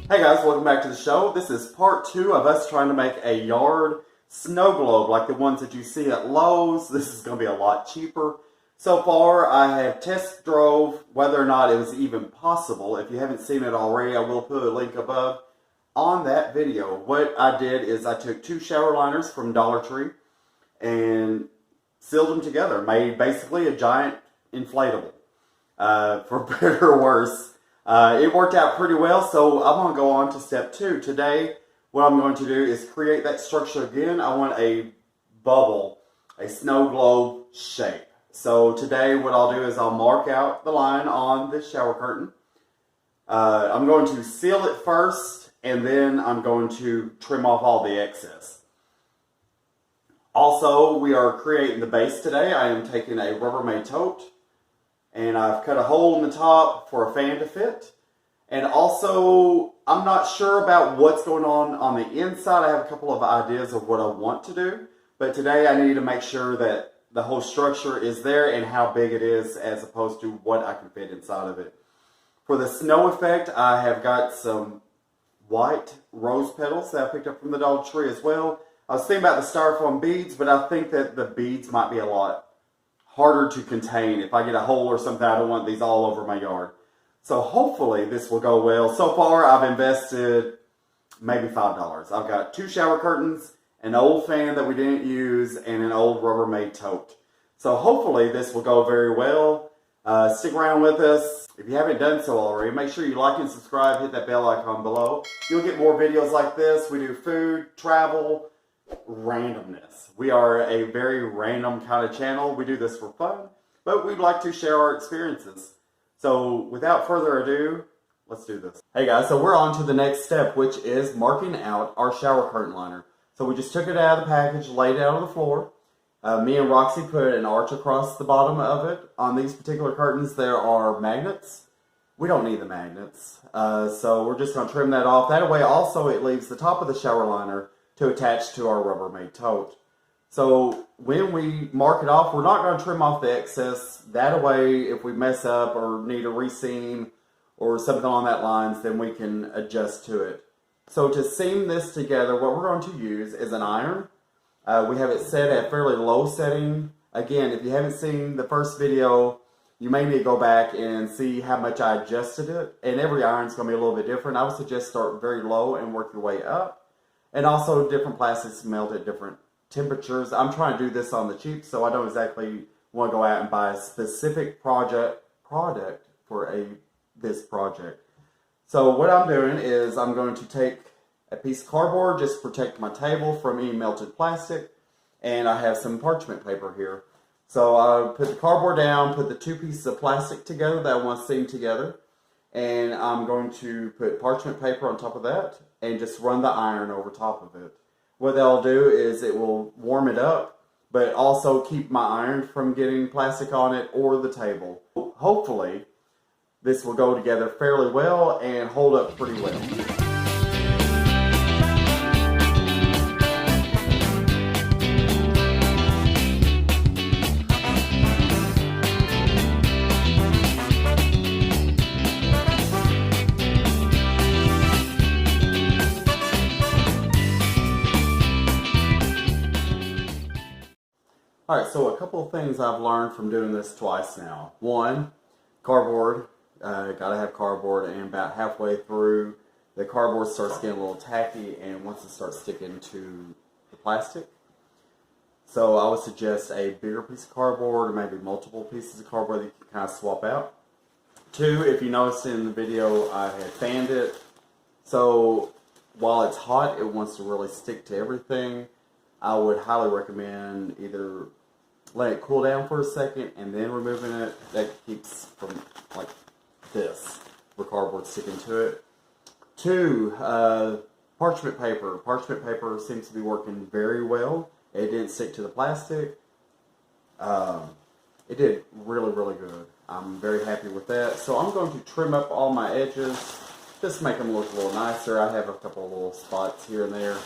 Hey guys, welcome back to the show. This is part 2 of us trying to make a yard snow globe like the ones that you see at Lowe's. This is going to be a lot cheaper. So far, I have test drove whether or not it was even possible. If you haven't seen it already, I will put a link above on that video. What I did is I took 2 shower liners from Dollar Tree and sealed them together. Made basically a giant inflatable, for better or worse. It worked out pretty well, so I'm going to go on to step 2. Today, what I'm going to do is create that structure again. I want a bubble, a snow globe shape. So today, what I'll do is I'll mark out the line on this shower curtain. I'm going to seal it first, and then I'm going to trim off all the excess. Also, we are creating the base today. I am taking a Rubbermaid tote, and I've cut a hole in the top for a fan to fit. And also, I'm not sure about what's going on the inside. I have a couple of ideas of what I want to do. But today I need to make sure that the whole structure is there and how big it is as opposed to what I can fit inside of it. For the snow effect, I have got some white rose petals that I picked up from the Dollar Tree as well. I was thinking about the styrofoam beads, but I think that the beads might be a lot harder to contain. If I get a hole or something, I don't want these all over my yard. So hopefully this will go well. So far I've invested maybe $5. I've got 2 shower curtains, an old fan that we didn't use, and an old Rubbermaid tote. So hopefully this will go very well. Stick around with us. If you haven't done so already, make sure you like and subscribe. Hit that bell icon below. You'll get more videos like this. We do food, travel, randomness. We are a very random kind of channel. We do this for fun, but we'd like to share our experiences. So without further ado, let's do this. Hey guys, so we're on to the next step, which is marking out our shower curtain liner. So we just took it out of the package, laid it out on the floor. Me and Roxy put an arch across the bottom of it. On these particular curtains, there are magnets. We don't need the magnets, so we're just going to trim that off. That way also it leaves the top of the shower liner to attach to our Rubbermaid tote. So when we mark it off, we're not going to trim off the excess. That way, if we mess up or need a reseam or something along that lines, then we can adjust to it. So to seam this together, what we're going to use is an iron. We have it set at fairly low setting. Again, if you haven't seen the first video, you may need to go back and see how much I adjusted it. And every iron's going to be a little bit different. I would suggest start very low and work your way up. And also, different plastics melt at different temperatures. I'm trying to do this on the cheap, so I don't exactly want to go out and buy a specific product for this project. So what I'm doing is I'm going to take a piece of cardboard just to protect my table from any melted plastic, and I have some parchment paper here. So I put the cardboard down, put the 2 pieces of plastic together that I want to seam together, and I'm going to put parchment paper on top of that and just run the iron over top of it. What that'll do is it will warm it up, but also keep my iron from getting plastic on it or the table. Hopefully, this will go together fairly well and hold up pretty well. Alright, so a couple of things I've learned from doing this twice now. One, cardboard. Gotta have cardboard, and about halfway through, the cardboard starts getting a little tacky and wants to start sticking to the plastic. So I would suggest a bigger piece of cardboard, or maybe multiple pieces of cardboard that you can kind of swap out. 2, if you noticed in the video, I had fanned it. So while it's hot, it wants to really stick to everything. I would highly recommend either let it cool down for a second and then removing it. That keeps from like this, where cardboard sticking to it. 2, parchment paper. Parchment paper seems to be working very well. It didn't stick to the plastic. It did really, really good. I'm very happy with that. So I'm going to trim up all my edges, just make them look a little nicer. I have a couple of little spots here and there.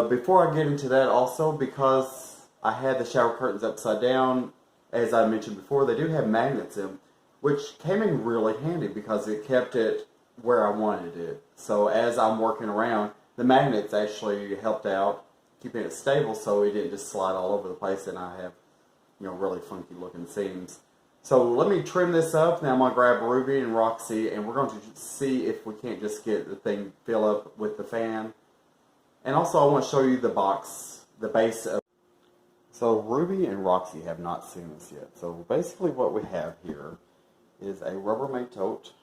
Before I get into that also, because I had the shower curtains upside down, as I mentioned before, they do have magnets in them, which came in really handy because it kept it where I wanted it. So as I'm working around, the magnets actually helped out keeping it stable so it didn't just slide all over the place and I have, really funky looking seams. So let me trim this up. Now I'm going to grab Ruby and Roxy and we're going to see if we can't just get the thing fill up with the fan. And also I want to show you the base of. So Ruby and Roxy have not seen this yet. So basically what we have here is a Rubbermaid tote.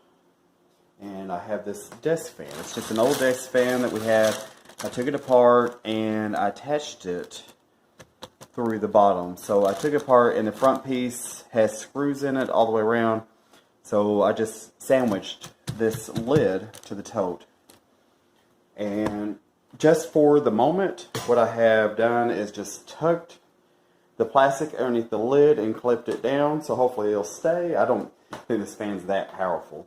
And I have this desk fan. It's just an old desk fan that we had. I took it apart and I attached it through the bottom. So I took it apart and the front piece has screws in it all the way around. So I just sandwiched this lid to the tote. And just for the moment, what I have done is just tucked the plastic underneath the lid and clipped it down. So hopefully it'll stay. I don't think this fan's that powerful.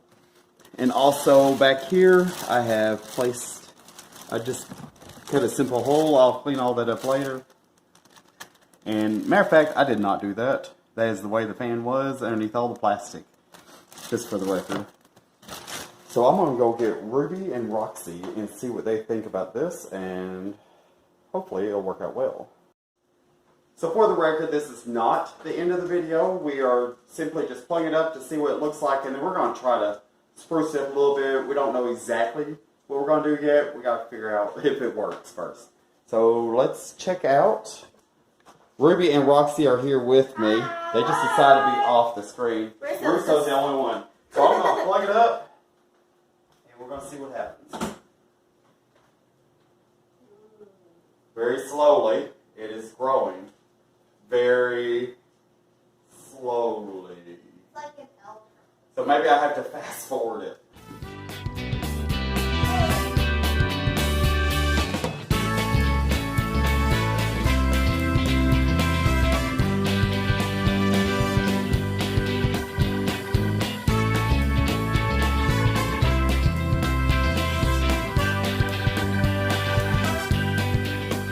And also back here, I have placed, I just cut a simple hole. I'll clean all that up later. And matter of fact, I did not do that. That is the way the fan was underneath all the plastic, just for the record. So I'm going to go get Ruby and Roxy and see what they think about this, and hopefully it'll work out well. So for the record, this is not the end of the video. We are simply just pulling it up to see what it looks like, and then we're going to try to spruce it up a little bit. We don't know exactly what we're going to do yet. We got to figure out if it works first. So let's check out. Ruby and Roxy are here with me. They just decided to be off the screen. Russo's the only one. So I'm going to plug it up, and we're going to see what happens. Very slowly, it is growing. Very slowly. It's like an elk. So maybe I have to fast forward it.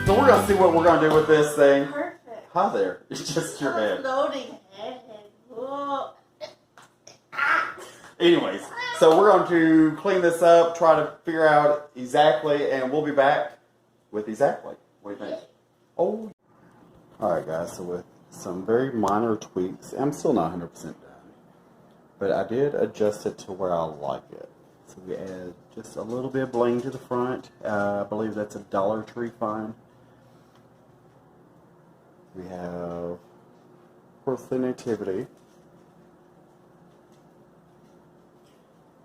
So we're going to see what we're going to do with this thing. Perfect. Hi there. It's just your head. Floating head. Whoa. Anyways, so we're going to clean this up, try to figure out exactly, and we'll be back with exactly. What do you think? Oh. Alright guys, so with some very minor tweaks, I'm still not 100% done, but I did adjust it to where I like it. So we add just a little bit of bling to the front. I believe that's a Dollar Tree find. We have, of course, the nativity.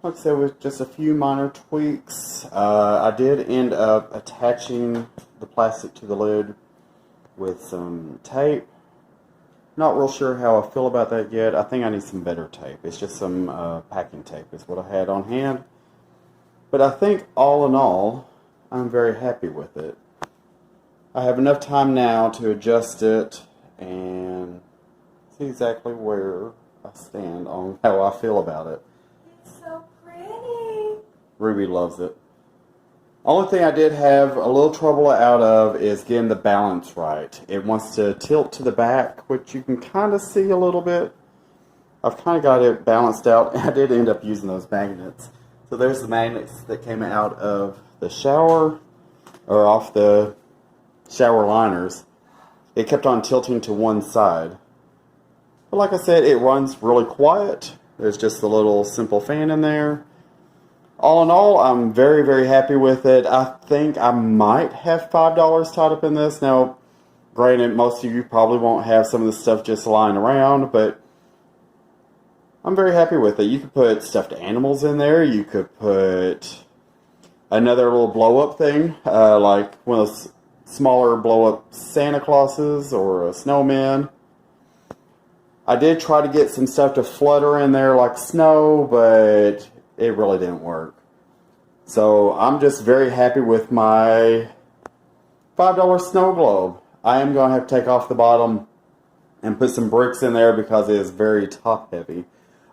Like I said, with just a few minor tweaks, I did end up attaching the plastic to the lid with some tape. Not real sure how I feel about that yet. I think I need some better tape. It's just some packing tape is what I had on hand. But I think all in all, I'm very happy with it. I have enough time now to adjust it and see exactly where I stand on how I feel about it. It's so pretty. Ruby loves it. Only thing I did have a little trouble out of is getting the balance right. It wants to tilt to the back, which you can kind of see a little bit. I've kind of got it balanced out. I did end up using those magnets. So there's the magnets that came out of the shower, or off the shower liners. It kept on tilting to one side. But like I said, it runs really quiet. There's just a little simple fan in there. All in all, I'm very, very happy with it. I think I might have $5 tied up in this. Now, granted, most of you probably won't have some of the stuff just lying around, but I'm very happy with it. You could put stuffed animals in there. You could put another little blow-up thing, like one of those smaller blow-up Santa Clauses or a snowman. I did try to get some stuff to flutter in there like snow, but it really didn't work. So I'm just very happy with my $5 snow globe. I am going to have to take off the bottom and put some bricks in there because it is very top heavy.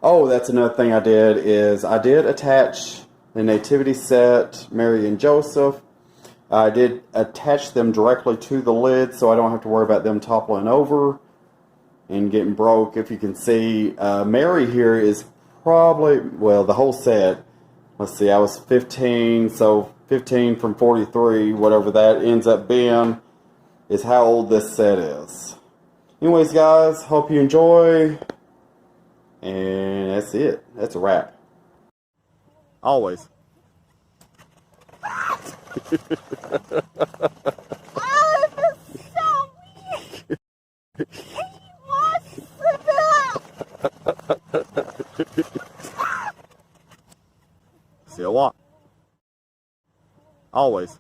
Oh, that's another thing I did is I did attach the nativity set, Mary and Joseph. I did attach them directly to the lid so I don't have to worry about them toppling over and getting broke. If you can see, Mary here is probably, well, the whole set, let's see, I was 15, so 15 from 43, whatever that ends up being, is how old this set is. Anyways, guys, hope you enjoy, and that's it. That's a wrap. Always. Oh, this is so weird. He wants to Still want. Always.